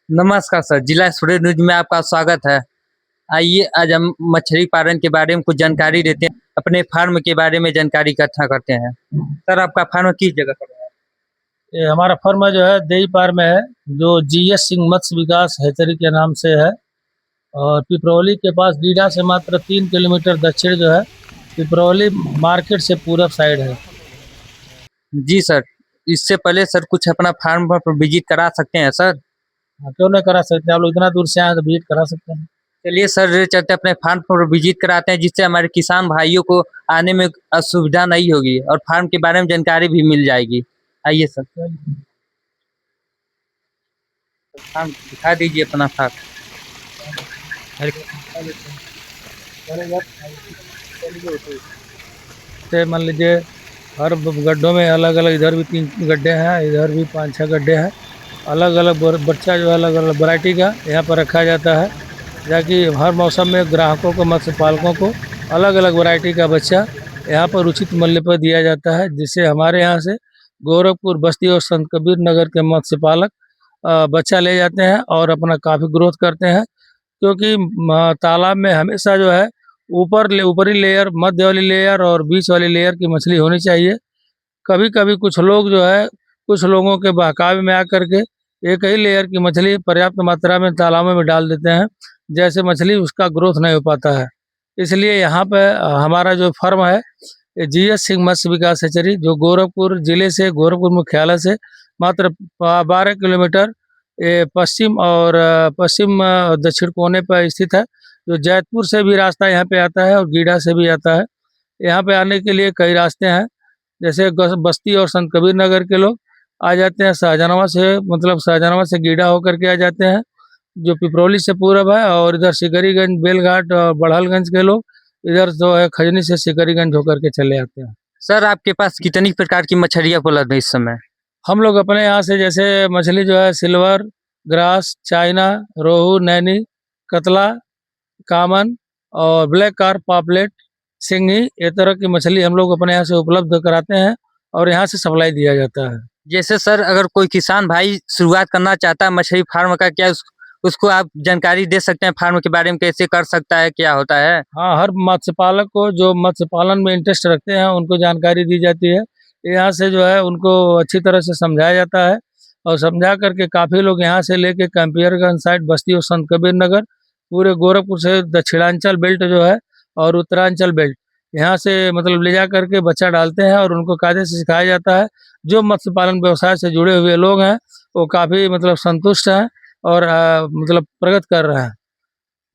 नमस्कार सर, जिला studio news में आपका स्वागत है। आइए आज हम मछली पालन के बारे में कुछ जानकारी देते हैं, अपने फार्म के बारे में जानकारी इकट्ठा करते हैं। सर आपका फार्म किस जगह पर है? ये हमारा फर्म जो है देई पार में है, जो जीएस सिंह मत्स्य विकास हैचरी के नाम से है। और पिपरौली के पास डीडा से मात्र 3 किलोमीटर दक्षिण जो है पिपरौली मार्केट से पूरब साइड है। जी सर, इससे पहले सर कुछ अपना फार्म पर विजिट करा सकते हैं सर? हाँ, क्यों नहीं करा सकते? आप लोग इतना दूर से आए तो विजिट करा सकते हैं। चलिए सर, चलते अपने फार्म पर विजिट कराते हैं, जिससे हमारे किसान भाइयों को आने में असुविधा नहीं होगी और फार्म के बारे में जानकारी भी मिल जाएगी। आइए सर, फार्म दिखा दीजिए अपना फार्म। से मान लीजिए हर गड्ढों में अलग अलग, इधर भी 3 गड्ढे हैं, इधर भी 5-6 गड्ढे हैं। अलग अलग बच्चा जो है अलग अलग वैरायटी का यहाँ पर रखा जाता है, ताकि हर मौसम में ग्राहकों को, मत्स्य पालकों को अलग अलग वैरायटी का बच्चा यहाँ पर उचित मूल्य पर दिया जाता है, जिससे हमारे यहाँ से गोरखपुर, बस्ती और संत कबीर नगर के मत्स्य पालक बच्चा ले जाते हैं और अपना काफ़ी ग्रोथ करते हैं। क्योंकि तालाब में हमेशा जो है ऊपरी लेयर, मध्य वाली लेयर और बीच वाली लेयर की मछली होनी चाहिए। कभी कभी कुछ लोग जो है, कुछ लोगों के बहकावे में आकर के एक ही लेयर की मछली पर्याप्त मात्रा में तालाबों में डाल देते हैं, जैसे मछली उसका ग्रोथ नहीं हो पाता है। इसलिए यहाँ पे हमारा जो फर्म है, ये जीएस सिंह मत्स्य विकास हैचरी, जो गोरखपुर जिले से, गोरखपुर मुख्यालय से मात्र 12 किलोमीटर ये पश्चिम दक्षिण कोने पर स्थित है। जो जैतपुर से भी रास्ता यहाँ पे आता है और गीडा से भी आता है। यहाँ पे आने के लिए कई रास्ते हैं, जैसे बस्ती और संत कबीर नगर के लोग आ जाते हैं शाहजहानाबाद से, मतलब शाहजहानाबाद से गीडा होकर के आ जाते हैं, जो पिपरौली से पूरब है। और इधर सिकरीगंज, बेलघाट और बड़हलगंज के लोग इधर जो है खजनी से सिकरीगंज होकर के चले आते हैं। सर आपके पास कितनी प्रकार की मछलियाँ उपलब्ध है इस समय? हम लोग अपने यहाँ से जैसे मछली जो है सिल्वर, ग्रास, चाइना, रोहू, नैनी, कतला, कामन और ब्लैक कार्प, पापलेट, सिंगी, ये तरह की मछली हम लोग अपने यहाँ से उपलब्ध कराते हैं और यहाँ से सप्लाई दिया जाता है। जैसे सर अगर कोई किसान भाई शुरुआत करना चाहता है मछली फार्म का, क्या उसको आप जानकारी दे सकते हैं फार्म के बारे में, कैसे कर सकता है, क्या होता है? हाँ, हर मत्स्य पालक को जो मत्स्य पालन में इंटरेस्ट रखते हैं उनको जानकारी दी जाती है। यहाँ से जो है उनको अच्छी तरह से समझाया जाता है और समझा करके काफ़ी लोग यहाँ से लेके कंपियरगंज साइड, बस्ती और संत कबीर नगर, पूरे गोरखपुर से दक्षिणांचल बेल्ट जो है और उत्तरांचल बेल्ट, यहाँ से मतलब ले जा करके बच्चा डालते हैं और उनको कायदे से सिखाया जाता है। जो मत्स्य पालन व्यवसाय से जुड़े हुए लोग हैं वो काफ़ी मतलब संतुष्ट हैं और मतलब प्रगति कर रहे हैं।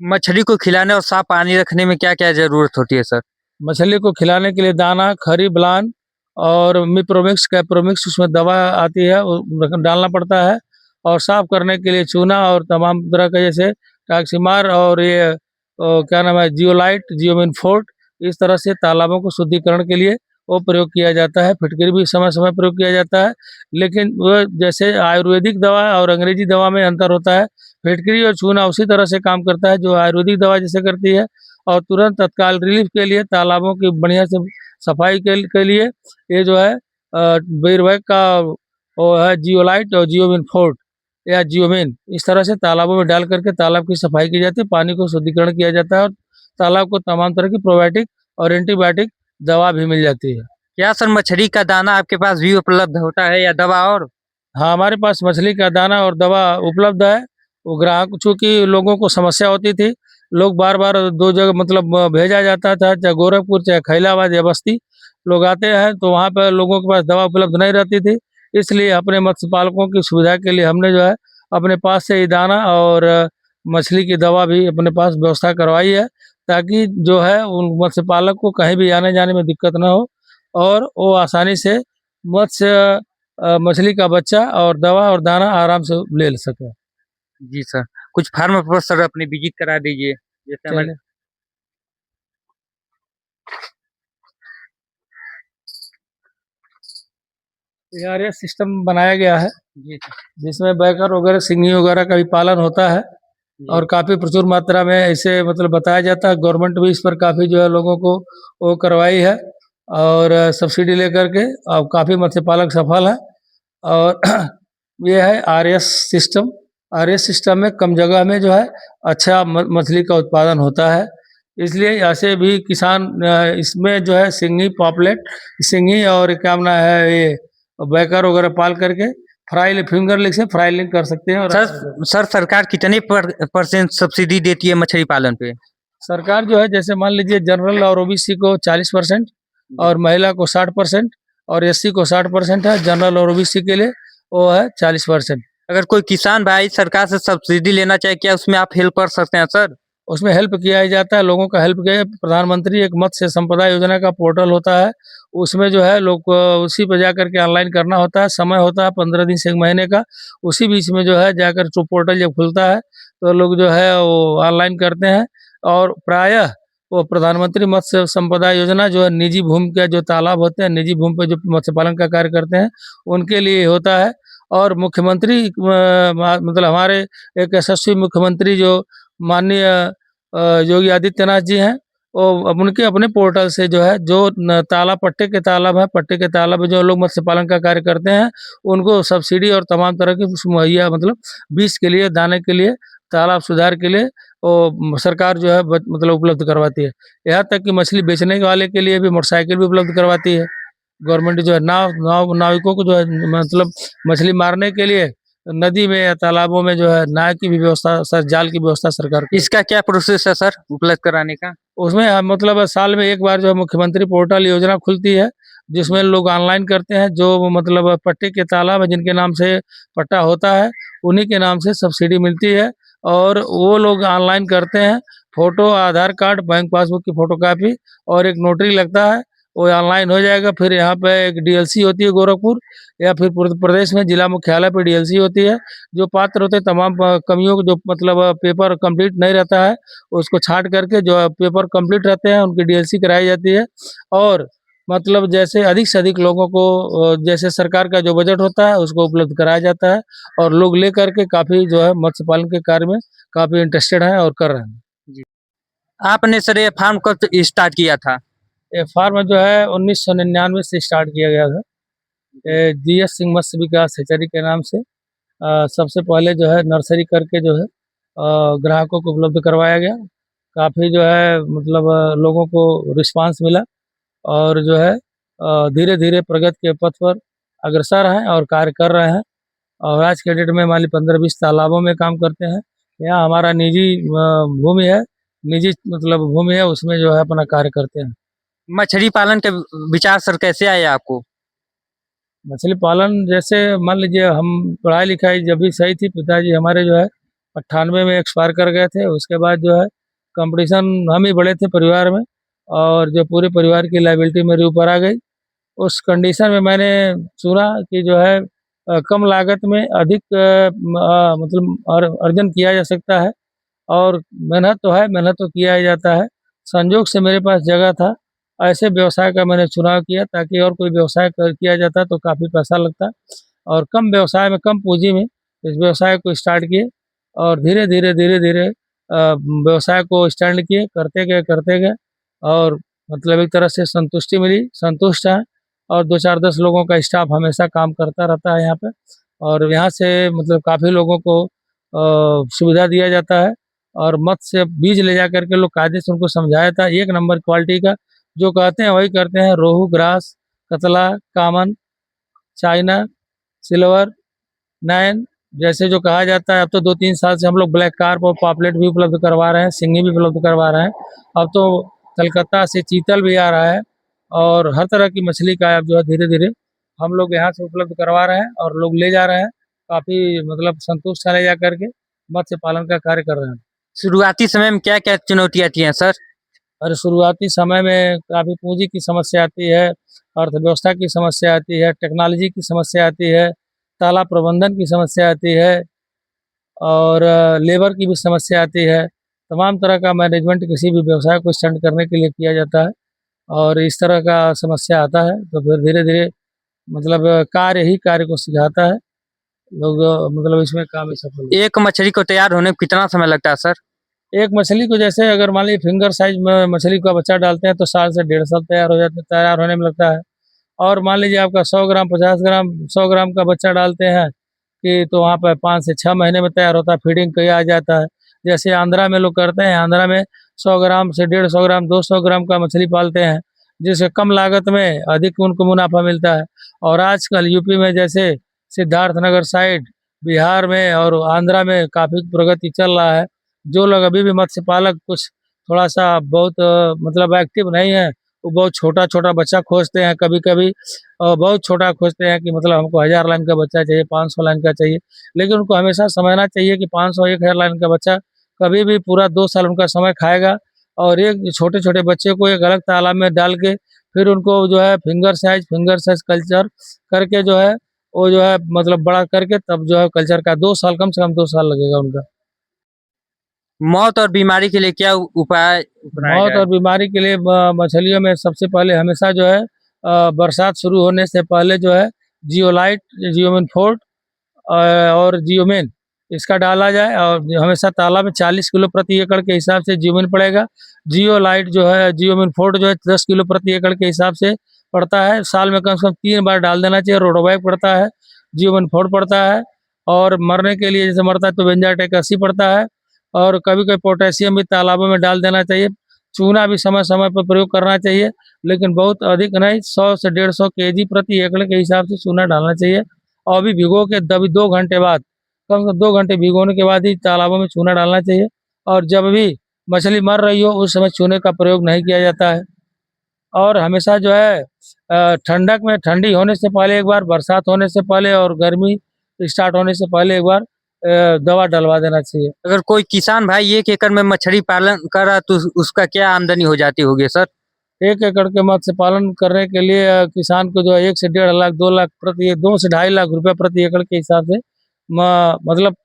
मछली को खिलाने और साफ पानी रखने में क्या क्या जरूरत होती है सर? मछली को खिलाने के लिए दाना, खरी, ब्लान और मिप्रोमिक्स, कैप्रोमिक्स, उसमें दवा आती है, वो डालना पड़ता है। और साफ करने के लिए चूना और तमाम तरह का, जैसे टैक्सीमार और ये क्या नाम है, जियोलाइट, जियोमिन फोर्ट, इस तरह से तालाबों को शुद्धिकरण के लिए वो प्रयोग किया जाता है। फिटकरी भी समय समय प्रयोग किया जाता है, लेकिन वो जैसे आयुर्वेदिक दवा और अंग्रेजी दवा में अंतर होता है। फिटकरी और चूना उसी तरह से काम करता है जो आयुर्वेदिक दवा जैसे करती है, और तुरंत तत्काल रिलीफ के लिए, तालाबों की बढ़िया से सफाई के लिए ये जो है बेरवैक का वो है जियोलाइट और जियोमिन फोर्ट या जियोमिन, इस तरह से तालाबों में डाल करके तालाब की सफाई की जाती है, पानी को शुद्धिकरण किया जाता है और तालाब को तमाम तरह की प्रोबायोटिक और एंटीबायोटिक दवा भी मिल जाती है। क्या सर मछली का दाना आपके पास भी उपलब्ध होता है या दवा और? हाँ, हमारे पास मछली का दाना और दवा उपलब्ध है। वो ग्राहक, चूँकि लोगों को समस्या होती थी, लोग बार-बार 2 जगह मतलब भेजा जाता था, चाहे गोरखपुर, चाहे खैलाबाद या बस्ती। लोग आते हैं तो वहाँ पे लोगों के पास दवा उपलब्ध नहीं रहती थी, इसलिए अपने मत्स्य पालकों की सुविधा के लिए हमने जो है अपने पास से ही दाना और मछली की दवा भी अपने पास व्यवस्था करवाई है, ताकि जो है उन मत्स्य पालक को कहीं भी आने-जाने में दिक्कत ना हो और वो आसानी से मत्स्य मछली का बच्चा और दवा और दाना आराम से ले सकें। जी सर, कुछ फार्म पर सर अपनी विजिट करा दीजिए, जैसे हमारे। चलिए, एआरएस सिस्टम बनाया गया है, जी सर। जिसमें बैकर वगैरह, सिंगी वगैरह का भी पालन होता है जी। और काफ़ी प्रचुर मात्रा में ऐसे मतलब बताया जाता है। गवर्नमेंट भी इस पर काफ़ी जो है लोगों को वो करवाई है और सब्सिडी लेकर के अब काफ़ी मत्स्य पालक सफल है। और ये है आरएस सिस्टम, और इस सिस्टम में कम जगह में जो है अच्छा मछली का उत्पादन होता है। इसलिए ऐसे भी किसान इसमें जो है सिंगी पॉपलेट, सिंगी और क्या नाम है ये बैकर वगैरह पाल करके फिंगर से फ्राइलिंग कर सकते हैं। और सर सरकार कितने परसेंट सब्सिडी देती है मछली पालन पे? सरकार जो है जैसे मान लीजिए जनरल और ओबीसी को 40% और महिला को 60% और एससी को 60% है। जनरल और ओबीसी के लिए वो है 40%। अगर कोई किसान भाई सरकार से सब्सिडी लेना चाहे, क्या उसमें आप हेल्प कर सकते हैं सर? उसमें हेल्प किया ही जाता है, लोगों का हेल्प किया। प्रधानमंत्री एक मत्स्य संपदा योजना का पोर्टल होता है, उसमें जो है लोग उसी पे जाकर के ऑनलाइन करना होता है। समय होता है 15 दिन से 1 महीने का। उसी बीच में जो है जाकर जो पोर्टल जब खुलता है तो लोग जो है वो ऑनलाइन करते हैं। और प्रायः वो प्रधानमंत्री मत्स्य संपदा योजना जो है निजी भूमि के जो तालाब होते हैं, निजी भूमि पे जो मत्स्य पालन का कार्य करते हैं उनके लिए होता है। और मुख्यमंत्री मतलब हमारे एक यशस्वी मुख्यमंत्री जो माननीय योगी आदित्यनाथ जी हैं, वो अब उनके अपने पोर्टल से जो है जो तालाब पट्टे के तालाब है, पट्टे के तालाब में जो लोग मत्स्य पालन का कार्य करते हैं उनको सब्सिडी और तमाम तरह की मुहैया मतलब बीज के लिए, दाने के लिए, तालाब सुधार के लिए वो सरकार जो है मतलब उपलब्ध करवाती है। यहाँ तक कि मछली बेचने वाले के लिए भी मोटरसाइकिल भी उपलब्ध करवाती है गवर्नमेंट। जो है नाविकों को जो है मतलब मछली मारने के लिए नदी में या तालाबों में जो है नाव की भी व्यवस्था, सर जाल की व्यवस्था सरकार की। इसका क्या प्रोसेस है सर उपलब्ध कराने का? उसमें मतलब साल में एक बार जो है मुख्यमंत्री पोर्टल योजना खुलती है, जिसमें लोग ऑनलाइन करते हैं। जो मतलब पट्टे के तालाब है जिनके नाम से पट्टा होता है उन्हीं के नाम से सब्सिडी मिलती है और वो लोग ऑनलाइन करते हैं। फोटो, आधार कार्ड, बैंक पासबुक की फोटोकॉपी और एक नोटरी लगता है, वो ऑनलाइन हो जाएगा। फिर यहाँ पे एक डीएलसी होती है गोरखपुर या फिर पूरे प्रदेश में जिला मुख्यालय पे डीएलसी होती है। जो पात्र होते हैं तमाम कमियों को, जो मतलब पेपर कंप्लीट नहीं रहता है उसको छाँट करके जो पेपर कंप्लीट रहते हैं उनकी डीएलसी कराई जाती है। और मतलब जैसे अधिक से अधिक लोगों को जैसे सरकार का जो बजट होता है उसको उपलब्ध कराया जाता है और लोग लेकर के काफ़ी जो है मत्स्य पालन के कार्य में काफ़ी इंटरेस्टेड हैं और कर रहे हैं। जी। आपने सर ये फार्म कब स्टार्ट किया था? ये फार्म जो है 1999 से स्टार्ट किया गया था। जीएस सिंह मत्स्य विकास हैचरी के नाम से सबसे पहले जो है नर्सरी करके जो है ग्राहकों को उपलब्ध करवाया गया। काफ़ी जो है मतलब लोगों को रिस्पांस मिला और जो है धीरे धीरे प्रगति के पथ पर अग्रसर हैं और कार्य कर रहे हैं। और आज के डेट में मान ली 15-20 तालाबों में काम करते हैं। यहाँ हमारा निजी भूमि है, निजी मतलब भूमि है, उसमें जो है अपना कार्य करते हैं। मछली पालन के विचार सर कैसे आए आपको? मछली पालन जैसे मान लीजिए हम पढ़ाई लिखाई जब भी सही थी, पिताजी हमारे जो है 98 में एक्सपायर कर गए थे। उसके बाद जो है कंपटीशन हम ही बड़े थे परिवार में और जो पूरे परिवार की लायबिलिटी मेरे ऊपर आ गई। उस कंडीशन में मैंने चुना कि जो है कम लागत में अधिक मतलब अर्जन किया जा सकता है और मेहनत तो है, मेहनत तो किया ही जाता है। संजोग से मेरे पास जगह था, ऐसे व्यवसाय का मैंने चुनाव किया ताकि और कोई व्यवसाय किया जाता तो काफ़ी पैसा लगता और कम व्यवसाय में, कम पूंजी में इस व्यवसाय को स्टार्ट किए और धीरे धीरे व्यवसाय को स्टैंड किए, करते गए और मतलब एक तरह से संतुष्टि मिली, संतुष्ट हैं। और 2-4-10 लोगों का स्टाफ हमेशा काम करता रहता है यहाँ पे और यहाँ से मतलब काफ़ी लोगों को सुविधा दिया जाता है। और मत्स्य बीज ले जा करके लोग कायदे से उनको समझाया था, 1 नंबर क्वालिटी का जो कहते हैं वही करते हैं। रोहू, ग्रास, कतला, कामन, चाइना, सिल्वर, नैन जैसे जो कहा जाता है। अब तो 2-3 साल से हम लोग ब्लैक कार्प और पापलेट भी उपलब्ध करवा रहे हैं, सिंगी भी उपलब्ध करवा रहे हैं। अब तो कलकत्ता से चीतल भी आ रहा है और हर तरह की मछली का अब जो है धीरे-धीरे हम लोग यहाँ से उपलब्ध करवा रहे हैं और लोग ले जा रहे हैं। काफ़ी मतलब संतुष्ट हैं ले जा कर के, मत्स्य पालन का कार्य कर रहे हैं। शुरुआती समय में क्या-क्या चुनौतियाँ थी हैं सर? और शुरुआती समय में काफ़ी पूँजी की समस्या आती है, अर्थव्यवस्था की समस्या आती है, टेक्नोलॉजी की समस्या आती है, तालाब प्रबंधन की समस्या आती है और लेबर की भी समस्या आती है। तमाम तरह का मैनेजमेंट किसी भी व्यवसाय को स्टैंड करने के लिए किया जाता है और इस तरह का समस्या आता है तो फिर धीरे-धीरे मतलब कार्य ही कार्य को सिखाता है। लोग मतलब इसमें काफ़ी सफल। एक मछली को तैयार होने में कितना समय लगता है सर? एक मछली को जैसे अगर मान लीजिए फिंगर साइज में मछली का बच्चा डालते हैं तो साल से 1.5 साल तैयार होने में लगता है। और मान लीजिए आपका 100 ग्राम, 50 ग्राम, 100 ग्राम का बच्चा डालते हैं कि तो वहाँ पर 5 से 6 महीने में तैयार होता है, फीडिंग किया जाता है। जैसे आंध्रा में लोग करते हैं, आंध्रा में 100 ग्राम से 150 ग्राम 200 ग्राम का मछली पालते हैं, जिससे कम लागत में अधिक उनको मुनाफा मिलता है। और आजकल यूपी में जैसे सिद्धार्थनगर साइड, बिहार में और आंध्रा में काफ़ी प्रगति चल रहा है। जो लोग अभी भी मत्स्य पालक कुछ थोड़ा-सा बहुत मतलब एक्टिव नहीं है, वो बहुत छोटा-छोटा बच्चा खोजते हैं कभी-कभी, बहुत छोटा खोजते हैं कि मतलब हमको 1000 लाइन का बच्चा चाहिए, 500 लाइन का चाहिए। लेकिन उनको हमेशा समझना चाहिए कि 500 1000 लाइन का बच्चा कभी भी पूरा 2 साल उनका समय खाएगा। और एक छोटे-छोटे बच्चे को एक अलग तालाब में डाल के फिर उनको जो है फिंगर साइज़ कल्चर करके जो है वो जो है मतलब बड़ा करके तब जो है कल्चर का 2 साल, कम से कम 2 साल लगेगा उनका। मौत और बीमारी के लिए क्या उपाय अपनाया मौत जाए? और बीमारी के लिए मछलियों में सबसे पहले हमेशा जो है बरसात शुरू होने से पहले जो है जियोलाइट, जियोमिन फोर्ट और जियोमिन इसका डाला जाए। और हमेशा तालाब में 40 किलो प्रति एकड़ के हिसाब से जियोमिन पड़ेगा। जियोलाइट जो है, जियोमिन फोर्ट जो है 10 किलो प्रति एकड़ के हिसाब से पड़ता है। साल में कम से कम 3 बार डाल देना चाहिए। रोडोवैक पड़ता है, जियोमिन फोर्ट पड़ता है, और मरने के लिए जैसे मरता है तो बेंजाटेक 80 पड़ता है। और कभी-कभी पोटेशियम भी तालाबों में डाल देना चाहिए। चूना भी समय-समय पर प्रयोग करना चाहिए, लेकिन बहुत अधिक नहीं, 100 से 150 केजी प्रति एकड़ के हिसाब से चूना डालना चाहिए। और अभी भिगो के दबी 2 घंटे बाद, कम से कम 2 घंटे भिगोने के बाद ही तालाबों में चूना डालना चाहिए। और जब भी मछली मर रही हो उस समय चूने का प्रयोग नहीं किया जाता है। और हमेशा जो है ठंडक में, ठंडी होने से पहले एक बार, बरसात होने से पहले और गर्मी स्टार्ट होने से पहले एक बार दवा डलवा देना चाहिए। अगर कोई किसान भाई 1 एकड़ में मछली पालन कर रहा है तो उसका क्या आमदनी हो जाती होगी सर? 1 एकड़ के मत्स्य पालन करने के लिए किसान को जो है 1 से 1.5 लाख, 2 लाख प्रति, 2 से ढाई लाख रुपए प्रति एकड़ के हिसाब से मतलब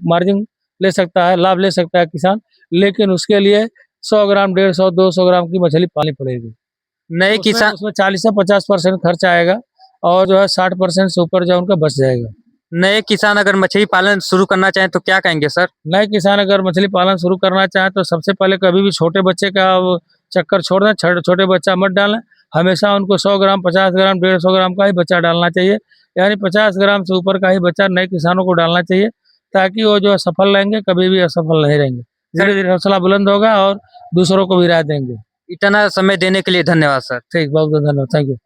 मार्जिन ले सकता है, लाभ ले सकता है किसान। लेकिन उसके लिए 100 ग्राम, 150, 200 ग्राम की मछली पालनी पड़ेगी। नए उसमें किसान उसमें 40 से 50% खर्च आएगा और जो है 60% से ऊपर जो है उनका बच जाएगा। नए किसान अगर मछली पालन शुरू करना चाहें तो क्या कहेंगे सर? नए किसान अगर मछली पालन शुरू करना चाहें तो सबसे पहले कभी भी छोटे बच्चे का वो चक्कर छोड़ दें, छोटे बच्चा मत डालें। हमेशा उनको 100 ग्राम, 50 ग्राम, 150 ग्राम का ही बच्चा डालना चाहिए। यानी 50 ग्राम से ऊपर का ही बच्चा नए किसानों को डालना चाहिए, ताकि वो जो है सफल रहेंगे, कभी भी असफल नहीं रहेंगे। धीरे-धीरे हौसला बुलंद होगा और दूसरों को भी राय देंगे। इतना समय देने के लिए धन्यवाद सर। ठीक, बहुत-बहुत धन्यवाद। Thank you.